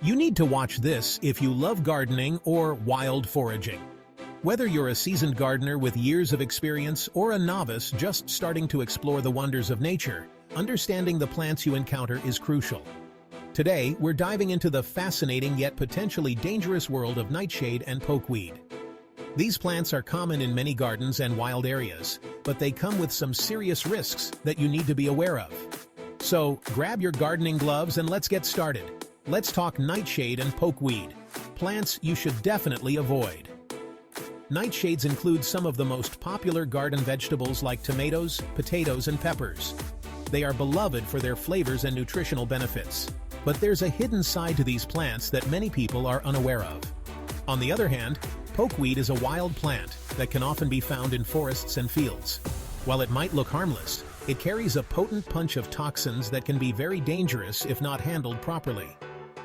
You need to watch this if you love gardening or wild foraging. Whether you're a seasoned gardener with years of experience or a novice just starting to explore the wonders of nature, understanding the plants you encounter is crucial. Today, we're diving into the fascinating yet potentially dangerous world of nightshade and pokeweed. These plants are common in many gardens and wild areas, but they come with some serious risks that you need to be aware of. So, grab your gardening gloves and let's get started. Let's talk nightshade and pokeweed, plants you should definitely avoid. Nightshades include some of the most popular garden vegetables like tomatoes, potatoes, and peppers. They are beloved for their flavors and nutritional benefits. But there's a hidden side to these plants that many people are unaware of. On the other hand, pokeweed is a wild plant that can often be found in forests and fields. While it might look harmless, it carries a potent punch of toxins that can be very dangerous if not handled properly.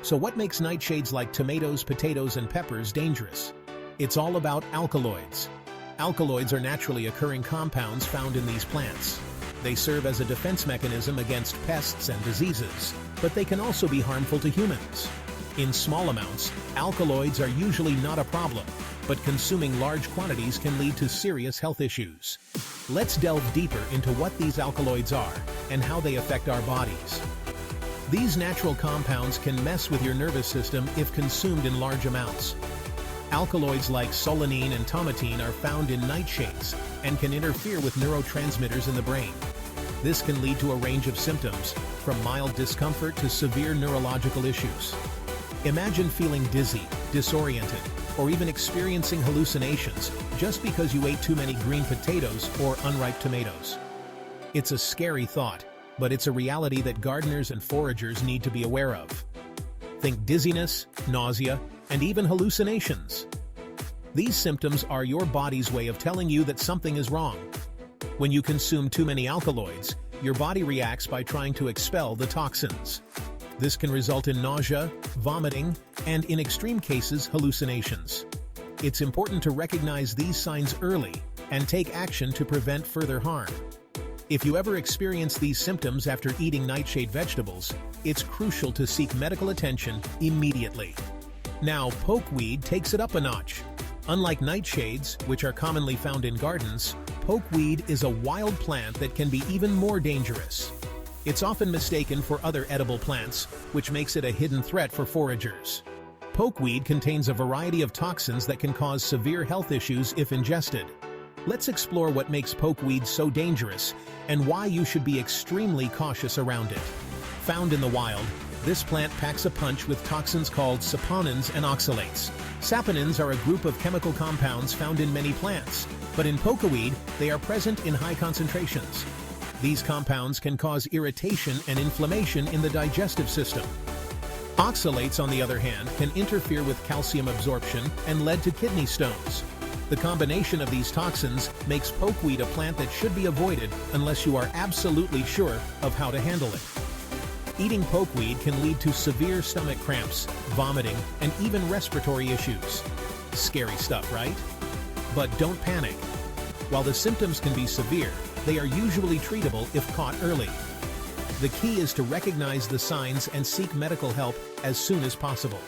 So what makes nightshades like tomatoes, potatoes, and peppers dangerous? It's all about alkaloids. Alkaloids are naturally occurring compounds found in these plants. They serve as a defense mechanism against pests and diseases, but they can also be harmful to humans. In small amounts, alkaloids are usually not a problem, but consuming large quantities can lead to serious health issues. Let's delve deeper into what these alkaloids are and how they affect our bodies. These natural compounds can mess with your nervous system if consumed in large amounts. Alkaloids like solanine and tomatine are found in nightshades and can interfere with neurotransmitters in the brain. This can lead to a range of symptoms, from mild discomfort to severe neurological issues. Imagine feeling dizzy, disoriented, or even experiencing hallucinations just because you ate too many green potatoes or unripe tomatoes. It's a scary thought, but it's a reality that gardeners and foragers need to be aware of. Think dizziness, nausea, and even hallucinations. These symptoms are your body's way of telling you that something is wrong. When you consume too many alkaloids, your body reacts by trying to expel the toxins. This can result in nausea, vomiting, and in extreme cases, hallucinations. It's important to recognize these signs early and take action to prevent further harm. If you ever experience these symptoms after eating nightshade vegetables, it's crucial to seek medical attention immediately. Now, pokeweed takes it up a notch. Unlike nightshades, which are commonly found in gardens, pokeweed is a wild plant that can be even more dangerous. It's often mistaken for other edible plants, which makes it a hidden threat for foragers. Pokeweed contains a variety of toxins that can cause severe health issues if ingested. Let's explore what makes pokeweed so dangerous and why you should be extremely cautious around it. Found in the wild, this plant packs a punch with toxins called saponins and oxalates. Saponins are a group of chemical compounds found in many plants, but in pokeweed, they are present in high concentrations. These compounds can cause irritation and inflammation in the digestive system. Oxalates, on the other hand, can interfere with calcium absorption and lead to kidney stones. The combination of these toxins makes pokeweed a plant that should be avoided unless you are absolutely sure of how to handle it. Eating pokeweed can lead to severe stomach cramps, vomiting, and even respiratory issues. Scary stuff, right? But don't panic. While the symptoms can be severe, they are usually treatable if caught early. The key is to recognize the signs and seek medical help as soon as possible.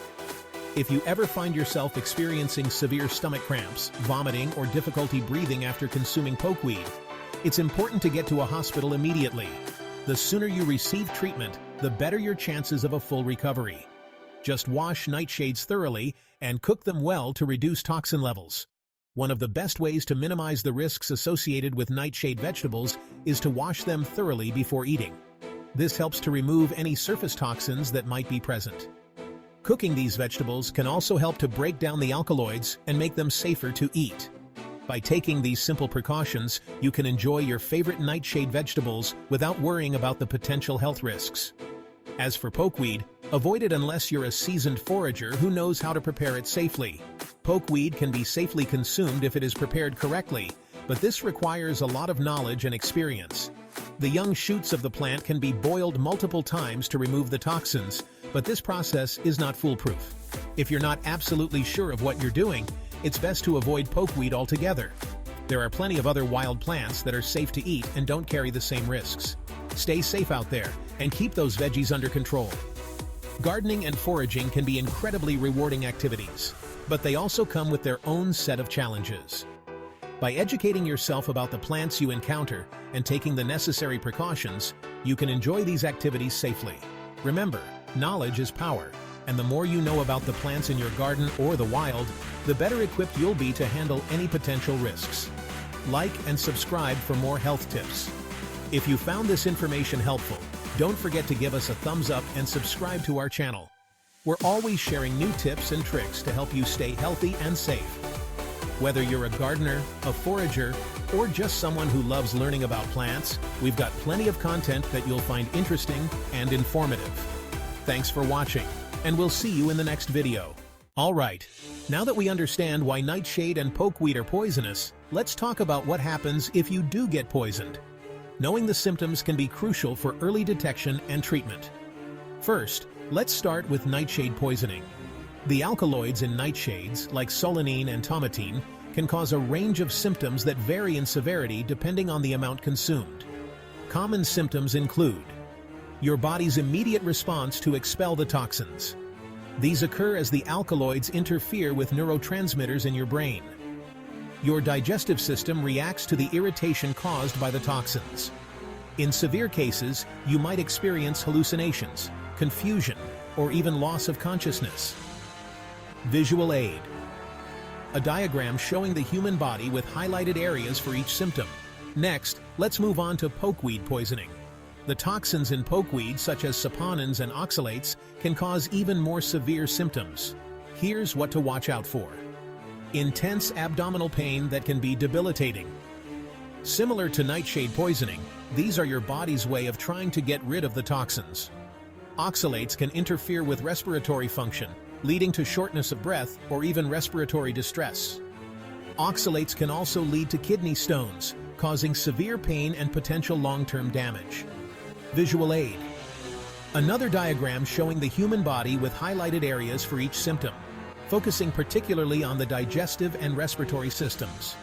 If you ever find yourself experiencing severe stomach cramps, vomiting, or difficulty breathing after consuming pokeweed, it's important to get to a hospital immediately. The sooner you receive treatment, the better your chances of a full recovery. Just wash nightshades thoroughly and cook them well to reduce toxin levels. One of the best ways to minimize the risks associated with nightshade vegetables is to wash them thoroughly before eating. This helps to remove any surface toxins that might be present. Cooking these vegetables can also help to break down the alkaloids and make them safer to eat. By taking these simple precautions, you can enjoy your favorite nightshade vegetables without worrying about the potential health risks. As for pokeweed, avoid it unless you're a seasoned forager who knows how to prepare it safely. Pokeweed can be safely consumed if it is prepared correctly, but this requires a lot of knowledge and experience. The young shoots of the plant can be boiled multiple times to remove the toxins, but this process is not foolproof. If you're not absolutely sure of what you're doing, it's best to avoid pokeweed altogether. There are plenty of other wild plants that are safe to eat and don't carry the same risks. Stay safe out there and keep those veggies under control. Gardening and foraging can be incredibly rewarding activities, but they also come with their own set of challenges. By educating yourself about the plants you encounter and taking the necessary precautions, you can enjoy these activities safely. Remember, knowledge is power, and the more you know about the plants in your garden or the wild, the better equipped you'll be to handle any potential risks. Like and subscribe for more health tips. If you found this information helpful, don't forget to give us a thumbs up and subscribe to our channel. We're always sharing new tips and tricks to help you stay healthy and safe. Whether you're a gardener, a forager, or just someone who loves learning about plants, we've got plenty of content that you'll find interesting and informative. Thanks for watching, and we'll see you in the next video. Alright, now that we understand why nightshade and pokeweed are poisonous, let's talk about what happens if you do get poisoned. Knowing the symptoms can be crucial for early detection and treatment. First, let's start with nightshade poisoning. The alkaloids in nightshades, like solanine and tomatine, can cause a range of symptoms that vary in severity depending on the amount consumed. Common symptoms include your body's immediate response to expel the toxins. These occur as the alkaloids interfere with neurotransmitters in your brain. Your digestive system reacts to the irritation caused by the toxins. In severe cases, you might experience hallucinations, confusion, or even loss of consciousness. Visual aid. A diagram showing the human body with highlighted areas for each symptom. Next, let's move on to pokeweed poisoning. The toxins in pokeweed, such as saponins and oxalates, can cause even more severe symptoms. Here's what to watch out for. Intense abdominal pain that can be debilitating. Similar to nightshade poisoning, these are your body's way of trying to get rid of the toxins. Oxalates can interfere with respiratory function, leading to shortness of breath or even respiratory distress. Oxalates can also lead to kidney stones, causing severe pain and potential long-term damage. Visual aid. Another diagram showing the human body with highlighted areas for each symptom, focusing particularly on the digestive and respiratory systems.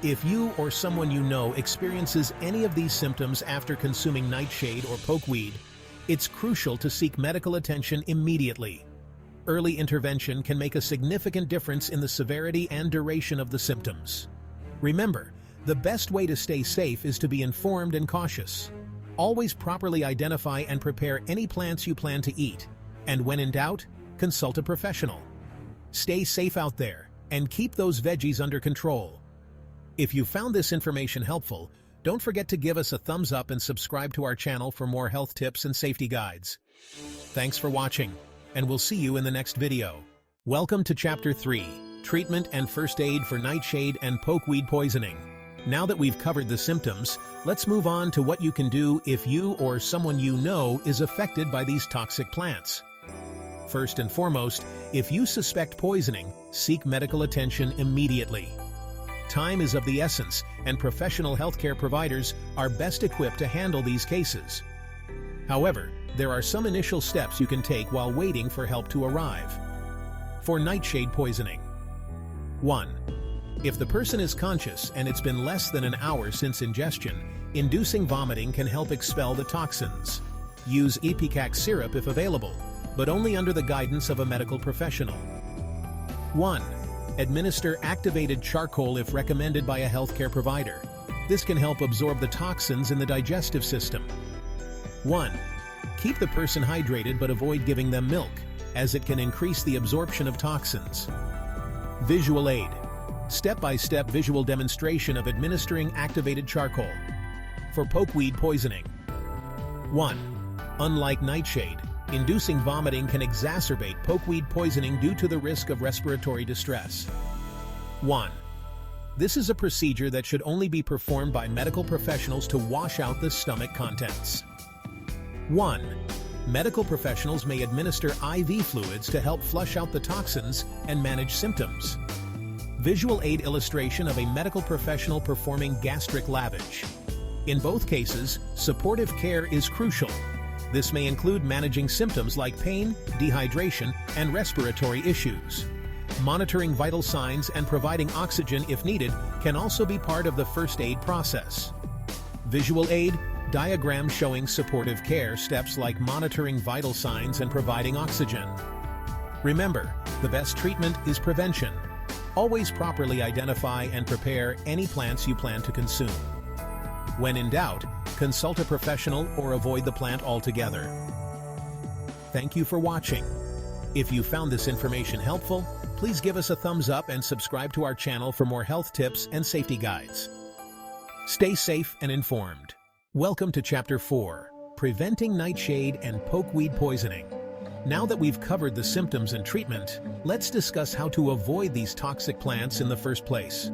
If you or someone you know experiences any of these symptoms after consuming nightshade or pokeweed, it's crucial to seek medical attention immediately. Early intervention can make a significant difference in the severity and duration of the symptoms. Remember, the best way to stay safe is to be informed and cautious. Always properly identify and prepare any plants you plan to eat, and when in doubt, consult a professional. Stay safe out there, and keep those veggies under control. If you found this information helpful, don't forget to give us a thumbs up and subscribe to our channel for more health tips and safety guides. Thanks for watching, and we'll see you in the next video. Welcome to Chapter 3, Treatment and First Aid for Nightshade and Pokeweed Poisoning. Now that we've covered the symptoms, let's move on to what you can do if you or someone you know is affected by these toxic plants. First and foremost, if you suspect poisoning, seek medical attention immediately. Time is of the essence, and professional healthcare providers are best equipped to handle these cases. However, there are some initial steps you can take while waiting for help to arrive. For nightshade poisoning. 1. If the person is conscious and it's been less than an hour since ingestion, inducing vomiting can help expel the toxins. Use ipecac syrup if available, but only under the guidance of a medical professional. 1. Administer activated charcoal if recommended by a healthcare provider. This can help absorb the toxins in the digestive system. 1. Keep the person hydrated but avoid giving them milk, as it can increase the absorption of toxins. Visual aid. Step-by-step visual demonstration of administering activated charcoal. For pokeweed poisoning. 1. Unlike nightshade, inducing vomiting can exacerbate pokeweed poisoning due to the risk of respiratory distress. 1. This is a procedure that should only be performed by medical professionals to wash out the stomach contents. 1. Medical professionals may administer IV fluids to help flush out the toxins and manage symptoms. Visual aid illustration of a medical professional performing gastric lavage. In both cases, supportive care is crucial. This may include managing symptoms like pain, dehydration, and respiratory issues. Monitoring vital signs and providing oxygen if needed can also be part of the first aid process. Visual aid, Diagram showing supportive care steps like monitoring vital signs and providing oxygen. Remember, the best treatment is prevention. Always properly identify and prepare any plants you plan to consume. When in doubt, consult a professional or avoid the plant altogether. Thank you for watching. If you found this information helpful, please give us a thumbs up and subscribe to our channel for more health tips and safety guides. Stay safe and informed. Welcome to Chapter 4, Preventing Nightshade and Pokeweed Poisoning. Now that we've covered the symptoms and treatment, let's discuss how to avoid these toxic plants in the first place.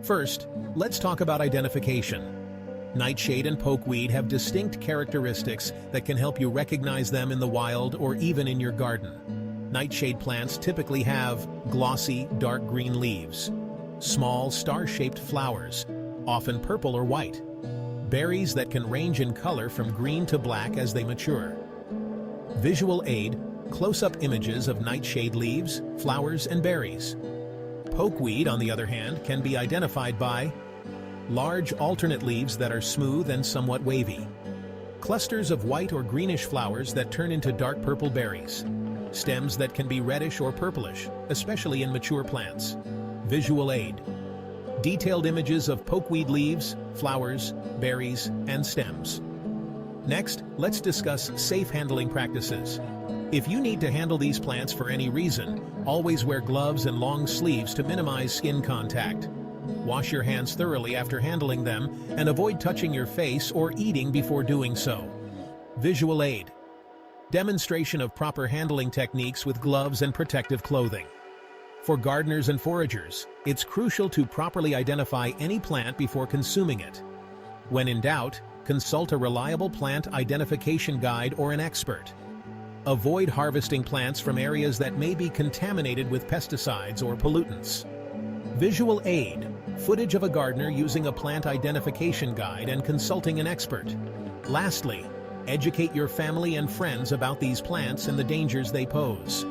First, let's talk about identification. Nightshade and pokeweed have distinct characteristics that can help you recognize them in the wild or even in your garden. Nightshade plants typically have glossy, dark green leaves, small, star-shaped flowers, often purple or white, berries that can range in color from green to black as they mature. Visual aid: close-up images of nightshade leaves, flowers, and berries. Pokeweed, on the other hand, can be identified by large alternate leaves that are smooth and somewhat wavy, clusters of white or greenish flowers that turn into dark purple berries, stems that can be reddish or purplish, especially in mature plants. Visual aid: detailed images of pokeweed leaves, flowers, berries, and stems. Next, let's discuss safe handling practices. If you need to handle these plants for any reason, always wear gloves and long sleeves to minimize skin contact. Wash your hands thoroughly after handling them and avoid touching your face or eating before doing so. Visual aid: demonstration of proper handling techniques with gloves and protective clothing. For gardeners and foragers, it's crucial to properly identify any plant before consuming it. When in doubt, consult a reliable plant identification guide or an expert. Avoid harvesting plants from areas that may be contaminated with pesticides or pollutants. Visual aid: footage of a gardener using a plant identification guide and consulting an expert. Lastly, educate your family and friends about these plants and the dangers they pose.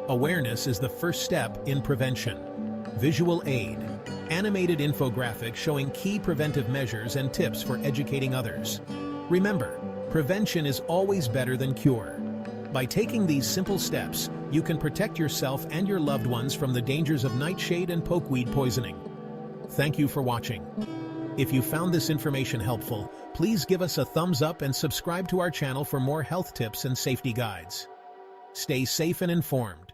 Awareness is the first step in prevention. Visual aid: animated infographics showing key preventive measures and tips for educating others. Remember, prevention is always better than cure. By taking these simple steps, you can protect yourself and your loved ones from the dangers of nightshade and pokeweed poisoning. Thank you for watching. If you found this information helpful, please give us a thumbs up and subscribe to our channel for more health tips and safety guides. Stay safe and informed.